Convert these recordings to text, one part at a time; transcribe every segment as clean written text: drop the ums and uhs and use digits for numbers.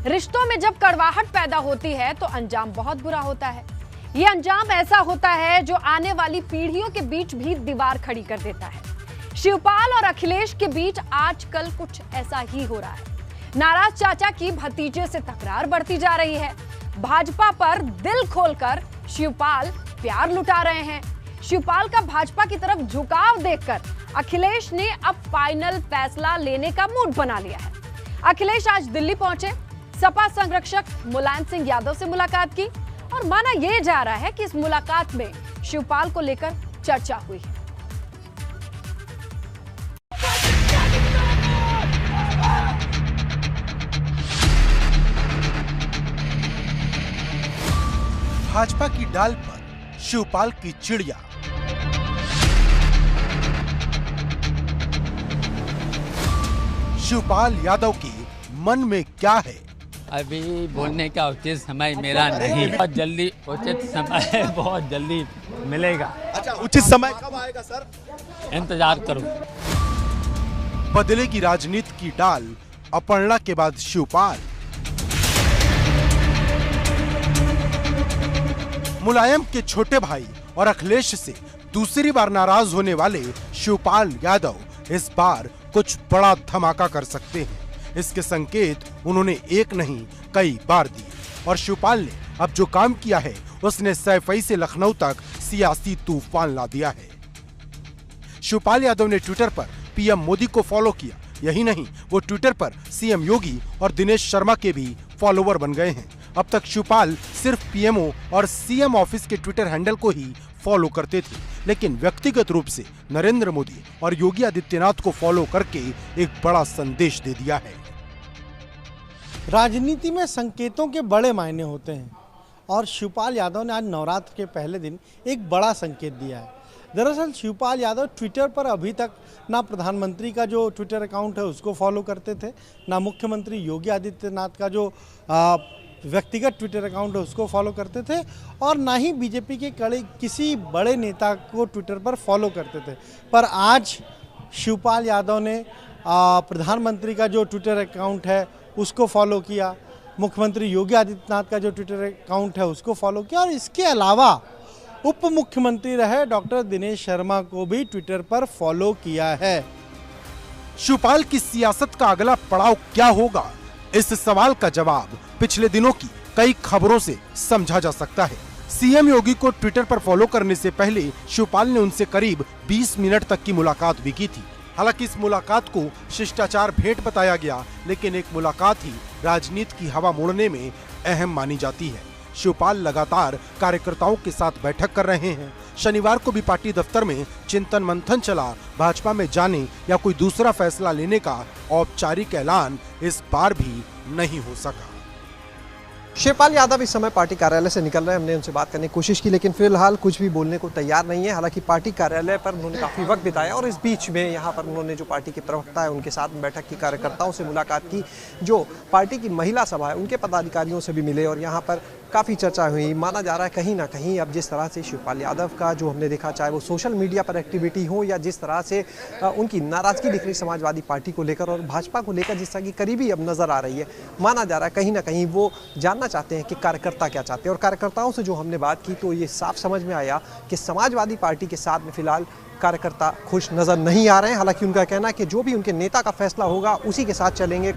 रिश्तों में जब कड़वाहट पैदा होती है तो अंजाम बहुत बुरा होता है। ये अंजाम ऐसा होता है जो आने वाली पीढ़ियों के बीच भी दीवार खड़ी कर देता है। शिवपाल और अखिलेश के बीच आजकल कुछ ऐसा ही हो रहा है। नाराज चाचा की भतीजे से तकरार बढ़ती जा रही है। भाजपा पर दिल खोलकर शिवपाल प्यार लुटा रहे हैं। शिवपाल का भाजपा की तरफ झुकाव देखकर अखिलेश ने अब फाइनल फैसला लेने का मूड बना लिया है। अखिलेश आज दिल्ली पहुंचे, सपा संरक्षक मुलायम सिंह यादव से मुलाकात की और माना यह जा रहा है कि इस मुलाकात में शिवपाल को लेकर चर्चा हुई है। भाजपा की डाल पर शिवपाल की चिड़िया। शिवपाल यादव के मन में क्या है? अभी बोलने का उचित समय मेरा नहीं। बहुत जल्दी उचित समय बहुत जल्दी मिलेगा। अच्छा, उचित समय कब आएगा सर? इंतजार करो। बदलेगी राजनीति की डाल, अपर्णा के बाद शिवपाल। मुलायम के छोटे भाई और अखिलेश से दूसरी बार नाराज होने वाले शिवपाल यादव इस बार कुछ बड़ा धमाका कर सकते हैं। इसके संकेत उन्होंने एक नहीं कई बार दिए और शिवपाल ने अब जो काम किया है उसने सैफई से लखनऊ तक सियासी तूफान ला दिया है। शिवपाल यादव ने ट्विटर पर पीएम मोदी को फॉलो किया। यही नहीं, वो ट्विटर पर सीएम योगी और दिनेश शर्मा के भी फॉलोवर बन गए हैं। अब तक शिवपाल सिर्फ पीएमओ और सीएम ऑफिस के ट्विटर हैंडल को ही फॉलो करते थे, लेकिन व्यक्तिगत रूप से नरेंद्र मोदी और योगी आदित्यनाथ को फॉलो करके एक बड़ा संदेश दे दिया है। राजनीति में संकेतों के बड़े मायने होते हैं और शिवपाल यादव ने आज नवरात्र के पहले दिन एक बड़ा संकेत दिया है। दरअसल शिवपाल यादव ट्विटर पर अभी तक ना प्रधानमंत्री का जो ट्विटर अकाउंट है उसको फॉलो करते थे, ना मुख्यमंत्री योगी आदित्यनाथ का जो व्यक्तिगत ट्विटर अकाउंट है उसको फॉलो करते थे और ना ही बीजेपी के किसी बड़े नेता को ट्विटर पर फॉलो करते थे। पर आज शिवपाल यादव ने प्रधानमंत्री का जो ट्विटर अकाउंट है उसको फॉलो किया, मुख्यमंत्री योगी आदित्यनाथ का जो ट्विटर अकाउंट है उसको फॉलो किया और इसके अलावा उप मुख्यमंत्री रहे डॉक्टर दिनेश शर्मा को भी ट्विटर पर फॉलो किया है। शिवपाल की सियासत का अगला पड़ाव क्या होगा? इस सवाल का जवाब पिछले दिनों की कई खबरों से समझा जा सकता है। सीएम योगी को ट्विटर पर फॉलो करने से पहले शिवपाल ने उनसे करीब 20 मिनट तक की मुलाकात भी की थी। हालांकि इस मुलाकात को शिष्टाचार भेंट बताया गया, लेकिन एक मुलाकात ही राजनीति की हवा मोड़ने में अहम मानी जाती है। शिवपाल लगातार कार्यकर्ताओं के साथ बैठक कर रहे हैं। शनिवार को भी पार्टी दफ्तर में चिंतन मंथन चला। भाजपा में जाने या कोई दूसरा फैसला लेने का औपचारिक ऐलान इस बार भी नहीं हो सका। शिवपाल यादव इस समय पार्टी कार्यालय से निकल रहे हैं। हमने उनसे बात करने की कोशिश की, लेकिन फिलहाल कुछ भी बोलने को तैयार नहीं है। हालांकि पार्टी कार्यालय पर उन्होंने काफ़ी वक्त बिताया और इस बीच में यहाँ पर उन्होंने जो पार्टी के प्रवक्ता है उनके साथ बैठक की, कार्यकर्ताओं से मुलाकात की, जो पार्टी की महिला सभा है उनके पदाधिकारियों से भी मिले और यहाँ पर काफ़ी चर्चा हुई। माना जा रहा है कहीं ना कहीं अब जिस तरह से शिवपाल यादव का जो हमने देखा, चाहे वो सोशल मीडिया पर एक्टिविटी हो या जिस तरह से उनकी नाराज़गी दिख रही समाजवादी पार्टी को लेकर और भाजपा को लेकर जिस तरह की करीबी अब नज़र आ रही है, माना जा रहा है कहीं ना कहीं वो जानना चाहते हैं कि कार्यकर्ता क्या चाहते हैं। और कार्यकर्ताओं से जो हमने बात की तो ये साफ समझ में आया कि समाजवादी पार्टी के साथ में फिलहाल कार्यकर्ता खुश नज़र नहीं आ रहे हैं। हालांकि उनका कहना है कि जो भी उनके नेता का फैसला होगा उसी के साथ चलेंगे।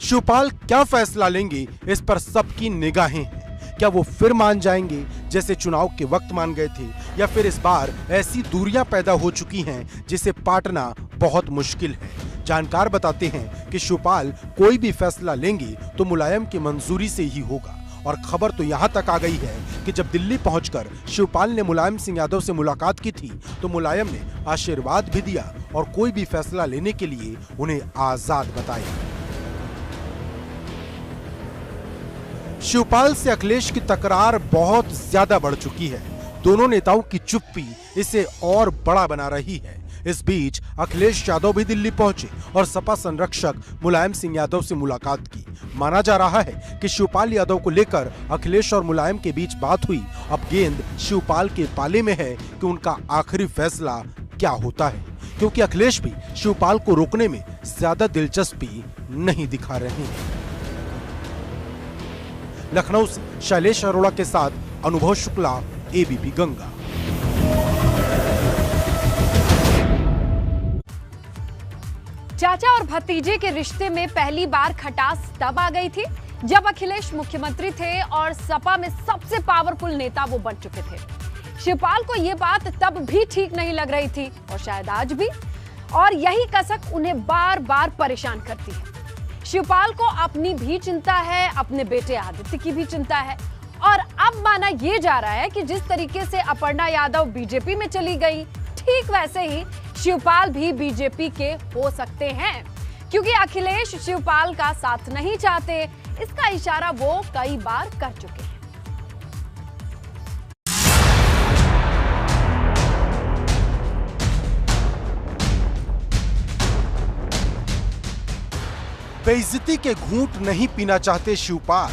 शिवपाल क्या फैसला लेंगे, इस पर सबकी निगाहें हैं। क्या वो फिर मान जाएंगे जैसे चुनाव के वक्त मान गए थे, या फिर इस बार ऐसी दूरियां पैदा हो चुकी हैं जिसे पाटना बहुत मुश्किल है? जानकार बताते हैं कि शिवपाल कोई भी फैसला लेंगे तो मुलायम की मंजूरी से ही होगा। और खबर तो यहाँ तक आ गई है कि जब दिल्ली पहुंचकर शिवपाल ने मुलायम सिंह यादव से मुलाकात की थी तो मुलायम ने आशीर्वाद भी दिया और कोई भी फैसला लेने के लिए उन्हें आजाद बताया। शिवपाल से अखिलेश की तकरार बहुत ज्यादा बढ़ चुकी है। दोनों नेताओं की चुप्पी इसे और बड़ा बना रही है। इस बीच अखिलेश यादव भी दिल्ली पहुंचे और सपा संरक्षक मुलायम सिंह यादव से मुलाकात की। माना जा रहा है कि शिवपाल यादव को लेकर अखिलेश और मुलायम के बीच बात हुई। अब गेंद शिवपाल के पाले में है कि उनका आखिरी फैसला क्या होता है, क्योंकि अखिलेश भी शिवपाल को रोकने में ज्यादा दिलचस्पी नहीं दिखा रहे हैं। लखनऊ से शैलेश अरोड़ा के साथ अनुभव शुक्ला, एबीपी गंगा। चाचा और भतीजे के रिश्ते में पहली बार खटास तब आ गई थी जब अखिलेश मुख्यमंत्री थे और सपा में सबसे पावरफुल नेता वो बन चुके थे। शिवपाल को ये बात तब भी ठीक नहीं लग रही थी और शायद आज भी, और यही कसक उन्हें बार बार परेशान करती है। शिवपाल को अपनी भी चिंता है, अपने बेटे आदित्य की भी चिंता है, और अब माना यह जा रहा है कि जिस तरीके से अपर्णा यादव बीजेपी में चली गई, ठीक वैसे ही शिवपाल भी बीजेपी के हो सकते हैं, क्योंकि अखिलेश शिवपाल का साथ नहीं चाहते। इसका इशारा वो कई बार कर चुके हैं। बेइज्जती के घूंट नहीं पीना चाहते शिवपाल।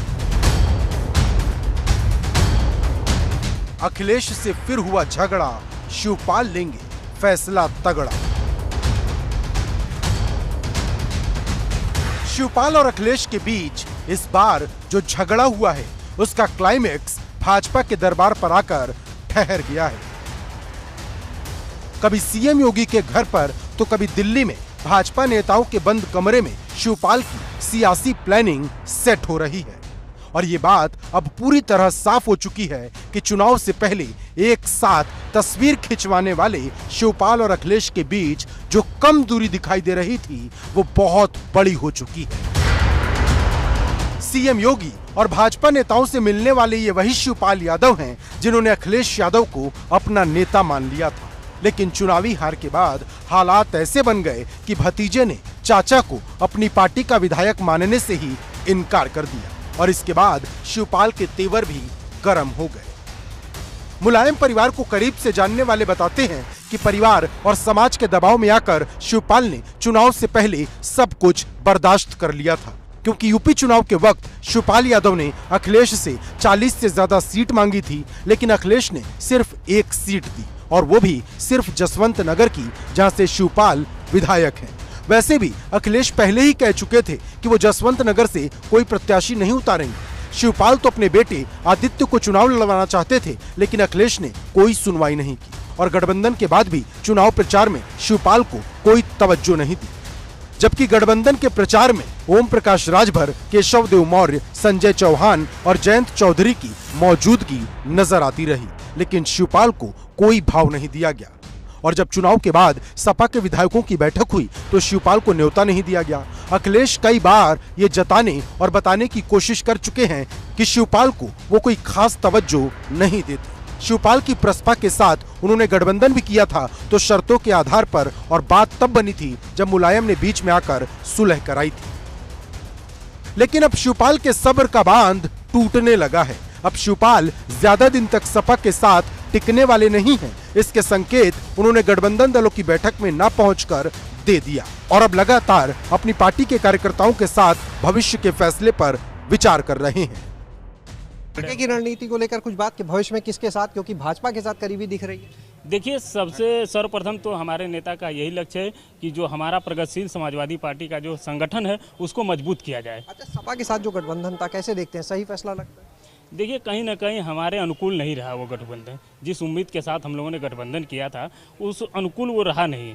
अखिलेश से फिर हुआ झगड़ा, शिवपाल लेंगे फैसला तगड़ा। शिवपाल और अखिलेश के बीच इस बार जो झगड़ा हुआ है उसका क्लाइमेक्स भाजपा के दरबार पर आकर ठहर गया है। कभी सीएम योगी के घर पर तो कभी दिल्ली में भाजपा नेताओं के बंद कमरे में शिवपाल की सियासी प्लानिंग सेट हो रही है। और ये बात अब पूरी तरह साफ हो चुकी है कि चुनाव से पहले एक साथ तस्वीर खिंचवाने वाले शिवपाल और अखिलेश के बीच जो कम दूरी दिखाई दे रही थी वो बहुत बड़ी हो चुकी है। सीएम योगी और भाजपा नेताओं से मिलने वाले ये वही शिवपाल यादव हैं जिन्होंने अखिलेश यादव को अपना नेता मान लिया था। लेकिन चुनावी हार के बाद हालात ऐसे बन गए कि भतीजे ने चाचा को अपनी पार्टी का विधायक मानने से ही इनकार कर दिया और इसके बाद शिवपाल के तेवर भी गर्म हो गए। मुलायम परिवार को करीब से जानने वाले बताते हैं कि परिवार और समाज के दबाव में आकर शिवपाल ने चुनाव से पहले सब कुछ बर्दाश्त कर लिया था, क्योंकि यूपी चुनाव के वक्त शिवपाल यादव ने अखिलेश से 40 से ज्यादा सीट मांगी थी, लेकिन अखिलेश ने सिर्फ एक सीट दी और वो भी सिर्फ जसवंत नगर की, जहां से शिवपाल विधायक हैं। वैसे भी अखिलेश पहले ही कह चुके थे कि वो जसवंत नगर से कोई प्रत्याशी नहीं उतारेंगे। शिवपाल तो अपने बेटे आदित्य को चुनाव लड़वाना चाहते थे, लेकिन अखिलेश ने कोई सुनवाई नहीं की और गठबंधन के बाद भी चुनाव प्रचार में शिवपाल को कोई तवज्जो नहीं दी। जबकि गठबंधन के प्रचार में ओम प्रकाश राजभर, केशव देव मौर्य, संजय चौहान और जयंत चौधरी की मौजूदगी नजर आती रही, लेकिन शिवपाल को कोई भाव नहीं दिया गया। और जब चुनाव के बाद सपा के विधायकों की बैठक हुई तो शिवपाल को न्योता नहीं दिया गया। अखिलेश कई बार ये जताने और बताने की कोशिश कर चुके हैं कि शिवपाल को वो कोई खास तवज्जो नहीं देते। शिवपाल की प्रसपा के साथ उन्होंने गठबंधन भी किया था तो शर्तों के आधार पर, और बात तब बनी थी जब मुलायम ने बीच में आकर सुलह कराई थी। लेकिन अब शिवपाल के सब्र का बांध टूटने लगा है। अब शिवपाल ज्यादा दिन तक सपा के साथ टिकने वाले नहीं हैं। इसके संकेत उन्होंने गठबंधन दलों की बैठक में न पहुंचकर दे दिया और अब लगातार अपनी पार्टी के कार्यकर्ताओं के साथ भविष्य के फैसले पर विचार कर रहे हैं। आगे की रणनीति को लेकर कुछ बात कि भविष्य में किसके साथ, क्योंकि भाजपा के साथ करीबी दिख रही है। देखिए, सबसे सर्वप्रथम तो हमारे नेता का यही लक्ष्य है कि जो हमारा प्रगतिशील समाजवादी पार्टी का जो संगठन है उसको मजबूत किया जाए। अच्छा, सपा के साथ जो गठबंधन था कैसे देखते हैं, सही फैसला लगता है? देखिए, कहीं ना कहीं हमारे अनुकूल नहीं रहा वो गठबंधन। जिस उम्मीद के साथ हम लोगों ने गठबंधन किया था उस अनुकूल वो रहा नहीं।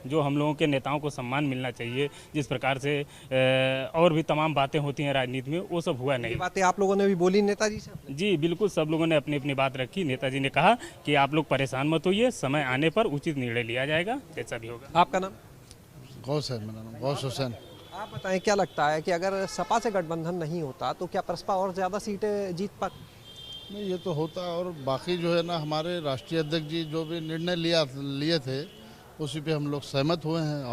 जो हम लोगों के नेताओं को सम्मान मिलना चाहिए, जिस प्रकार से और भी तमाम बातें होती हैं राजनीति में, वो सब हुआ नहीं। ये बातें आप लोगों ने भी बोली नेताजी से? जी बिल्कुल, सब लोगों ने अपनी अपनी बात रखी। नेताजी ने कहा कि आप लोग परेशान मत होइए, समय आने पर उचित निर्णय लिया जाएगा, जैसा भी होगा। आपका नाम? गौस है मेरा नाम, गौस हुसैन। आप बताएं, क्या लगता है कि अगर सपा से गठबंधन नहीं होता तो क्या प्रसपा और ज्यादा सीटें जीत पाती? नहीं, ये तो होता, और बाकी जो है ना, हमारे राष्ट्रीय अध्यक्ष जी जो भी निर्णय लिए थे उसी पे हम लोग सहमत हुए हैं।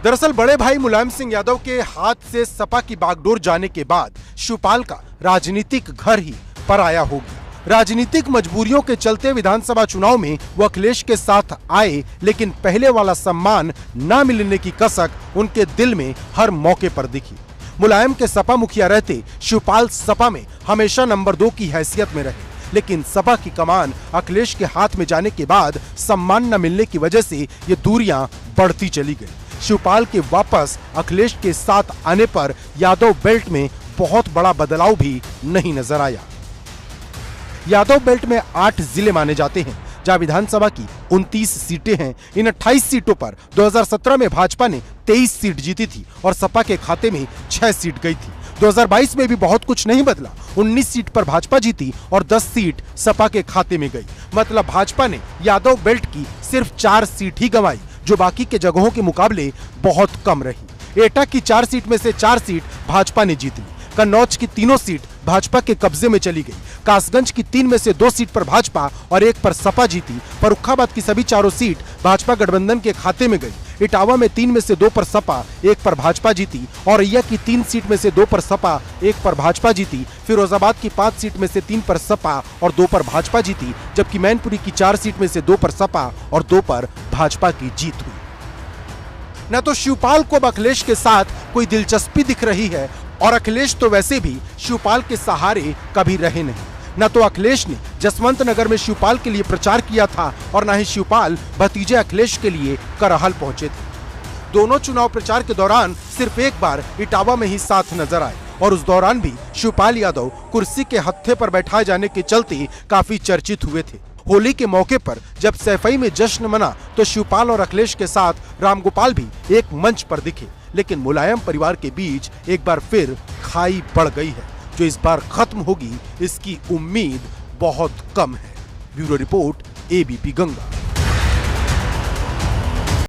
दरअसल बड़े भाई मुलायम सिंह यादव के हाथ से सपा की बागडोर जाने के बाद शिवपाल का राजनीतिक घर ही पराया हो गया। राजनीतिक मजबूरियों के चलते विधानसभा चुनाव में वो अखिलेश के साथ आए, लेकिन पहले वाला सम्मान न मिलने की कसक उनके दिल में हर मौके पर दिखी। मुलायम के सपा मुखिया रहते शिवपाल सपा में हमेशा नंबर 2 की हैसियत में रहे, लेकिन सपा की कमान अखिलेश के हाथ में जाने के बाद सम्मान न मिलने की वजह से ये दूरियां बढ़ती चली गई। शिवपाल के वापस अखिलेश के साथ आने पर यादव बेल्ट में बहुत बड़ा बदलाव भी नहीं नजर आया। यादव बेल्ट में 8 जिले माने जाते हैं, जहां विधानसभा की 29 सीटें हैं। इन 28 सीटों पर 2017 में भाजपा ने 23 सीट जीती थी और सपा के खाते में 6 सीट गई थी। 2022 में भी बहुत कुछ नहीं बदला, 19 सीट पर भाजपा जीती और 10 सीट सपा के खाते में गई। मतलब भाजपा ने यादव बेल्ट की सिर्फ 4 सीट ही गंवाई, जो बाकी के जगहों के मुकाबले बहुत कम रही। एटा की 4 सीट में से 4 सीट भाजपा ने जीत ली। कन्नौज की तीनों सीट भाजपा के कब्जे में चली गई। कासगंज की 3 में से 2 सीट पर भाजपा और 1 पर सपा जीती। फर्रुखाबाद की सभी 4 सीट भाजपा गठबंधन के खाते में गई। इटावा में 3 में से 2 पर सपा, 1 पर भाजपा जीती। औरैया की 3 सीट में से 2 पर सपा, 1 पर भाजपा जीती। फिरोजाबाद की 5 सीट में से 3 पर सपा और 2 पर भाजपा जीती, जबकि मैनपुरी की 4 सीट में से 2 पर सपा और 2 पर भाजपा की जीत हुई। न तो शिवपाल को अब अखिलेश के साथ कोई दिलचस्पी दिख रही है और अखिलेश तो वैसे भी शिवपाल के सहारे कभी रहे नहीं। न तो अखिलेश ने जसवंत नगर में शिवपाल के लिए प्रचार किया था और न ही शिवपाल भतीजे अखिलेश के लिए करहल पहुंचे थे। दोनों चुनाव प्रचार के दौरान सिर्फ एक बार इटावा में ही साथ नजर आए और उस दौरान भी शिवपाल यादव कुर्सी के हत्थे पर बैठाए जाने के चलते काफी चर्चित हुए थे। होली के मौके पर जब सैफई में जश्न मना तो शिवपाल और अखिलेश के साथ रामगोपाल भी एक मंच पर दिखे, लेकिन मुलायम परिवार के बीच एक बार फिर खाई बढ़ गई है। जो इस बार खत्म होगी इसकी उम्मीद बहुत कम है। Bureau report, ABP Ganga.